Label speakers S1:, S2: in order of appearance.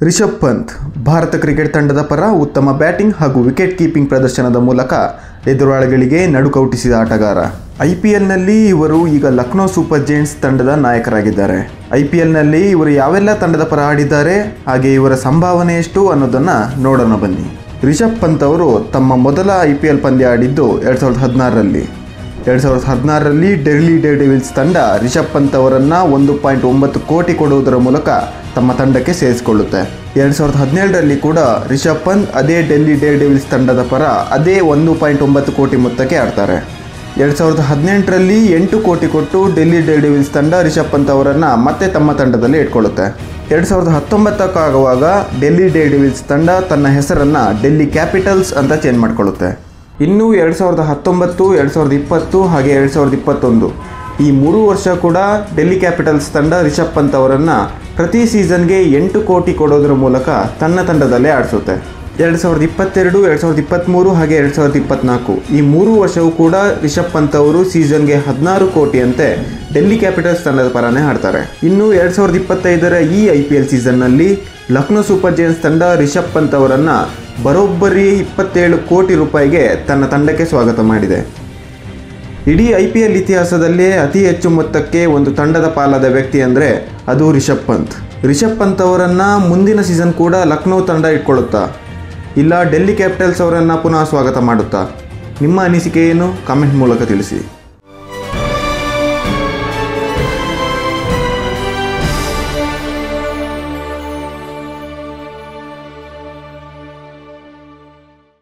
S1: Rishabh Pant Bharat cricket ತಂಡದ ಪರ ಉತ್ತಮ ಬ್ಯಾಟಿಂಗ್ ಹಾಗೂ ವಿಕೆಟ್ ಕೀಪಿಂಗ್ ಪ್ರದರ್ಶನದ ಮೂಲಕ ಎದುರಾಳಿಗಳಿಗೆ ನಡುಕೌಟಿಸಿದ ಆಟಗಾರ. ಐಪಿಎಲ್ನಲ್ಲಿ ಇವರು ಈಗ ಲಕ್ನೋ ಸೂಪರ್ ಜೈಂಟ್ಸ್ ತಂಡದ ನಾಯಕರಾಗಿದ್ದಾರೆ. ಐಪಿಎಲ್ನಲ್ಲಿ ಇವರು ಯಾವೆಲ್ಲ ತಂಡದ ಪರ ಆಡಿದ್ದಾರೆ ಹಾಗೆ ಇವರ ಸಂಭಾವನೆ ಎಷ್ಟು ಅನ್ನೋದನ್ನು ನೋಡೋಣ ಬನ್ನಿ. ರಿಷಬ್ ಪಂತ್ ಅವರು ತಮ್ಮ ಮೊದಲ ಐಪಿಎಲ್ ಪಂದ್ಯ ಆಡಿದ್ದು 2016ರಲ್ಲಿ. 2016ರಲ್ಲಿ ಡೆಲ್ಲಿ ಡೇರ್ಡೆವಿಲ್ಸ್ ತಂಡ ರಿಷಬ್ ಪಂತ್ ಅವರನ್ನು 1.9 ಕೋಟಿ ಕೊಡುವುದರ ಮೂಲಕ ತಮ್ಮ ತಂಡಕ್ಕೆ ಸೇರಿಸಿಕೊಳ್ಳುತ್ತೆ. 2017ರಲ್ಲಿ ಕೂಡ ರಿಷಬ್ ಪಂತ್ ಅದೇ ಡೆಲ್ಲಿ ಡೇರ್ಡೆವಿಲ್ಸ್ ತಂಡದ ಪರ ಅದೇ 1.9 ಕೋಟಿ ಮೊತ್ತಕ್ಕೆ ಆಡ್ತಾರೆ. 2018ರಲ್ಲಿ 8 ಕೋಟಿ ಕೊಟ್ಟು ಡೆಲ್ಲಿ ಡೇರ್ಡೆವಿಲ್ಸ್ ತಂಡ ರಿಷಬ್ ಪಂತ್ ಅವರನ್ನು ಮತ್ತೆ ತಮ್ಮ ತಂಡದಲ್ಲಿ ಇಟ್ಕೊಳ್ಳುತ್ತೆ. 2019 ಡೆಲ್ಲಿ ಡೇರ್ಡೆವಿಲ್ಸ್ ತಂಡ ತನ್ನ ಹೆಸರನ್ನು ಡೆಲ್ಲಿ ಕ್ಯಾಪಿಟಲ್ಸ್ ಅಂತ ಚೇಂಜ್ ಮಾಡಿಕೊಳ್ಳುತ್ತೆ. ಇನ್ನು 2019, 2020 ಹಾಗೆ 2021 ಈ 3 ವರ್ಷ ಕೂಡ ಡೆಲ್ಲಿ ಕ್ಯಾಪಿಟಲ್ಸ್ ತಂಡ ರಿಷಬ್ ಪಂತ್ ಅವರನ್ನು ಪ್ರತಿ ಸೀಸನ್ಗೆ 8 ಕೋಟಿ ಕೊಡೋದ್ರ ಮೂಲಕ ತನ್ನ ತಂಡದಲ್ಲೇ ಆಡಿಸುತ್ತೆ. 2022, 2023 ಹಾಗೆ 2024 ಈ 3 ವರ್ಷವೂ ಕೂಡ ರಿಷಬ್ ಪಂತ್ ಅವರು ಸೀಸನ್ಗೆ 16 ಕೋಟಿಯಂತೆ ಡೆಲ್ಲಿ ಕ್ಯಾಪಿಟಲ್ಸ್ ತಂಡದ ಪರನೇ ಆಡ್ತಾರೆ. ಇನ್ನು 2025ರ ಈ IPL ಸೀಸನ್ನಲ್ಲಿ ಲಕ್ನೋ ಸೂಪರ್ ಜೈಂಟ್ಸ್ ತಂಡ ರಿಷಬ್ ಪಂತ್ ಅವರನ್ನು ಬರೋಬ್ಬರಿ 27 ಕೋಟಿ ರೂಪಾಯಿಗೆ ತನ್ನ ತಂಡಕ್ಕೆ ಸ್ವಾಗತ ಮಾಡಿದೆ. ಇಡೀ IPL ಇತಿಹಾಸದಲ್ಲೇ ಅತಿ ಹೆಚ್ಚು ಮೊತ್ತಕ್ಕೆ ಒಂದು ತಂಡದ ಪಾಲಾದ ವ್ಯಕ್ತಿ ಅಂದರೆ ಅದು ರಿಷಬ್ ಪಂತ್. ರಿಷಬ್ ಪಂತ್ ಅವರನ್ನು ಮುಂದಿನ ಸೀಸನ್ ಕೂಡ ಲಕ್ನೋ ತಂಡ ಇಟ್ಕೊಳ್ಳುತ್ತಾ ಇಲ್ಲ ಡೆಲ್ಲಿ ಕ್ಯಾಪಿಟಲ್ಸ್ ಅವರನ್ನು ಪುನಃ ಸ್ವಾಗತ ಮಾಡುತ್ತಾ? ನಿಮ್ಮ ಅನಿಸಿಕೆ ಏನು? ಕಾಮೆಂಟ್ ಮೂಲಕ ತಿಳಿಸಿ.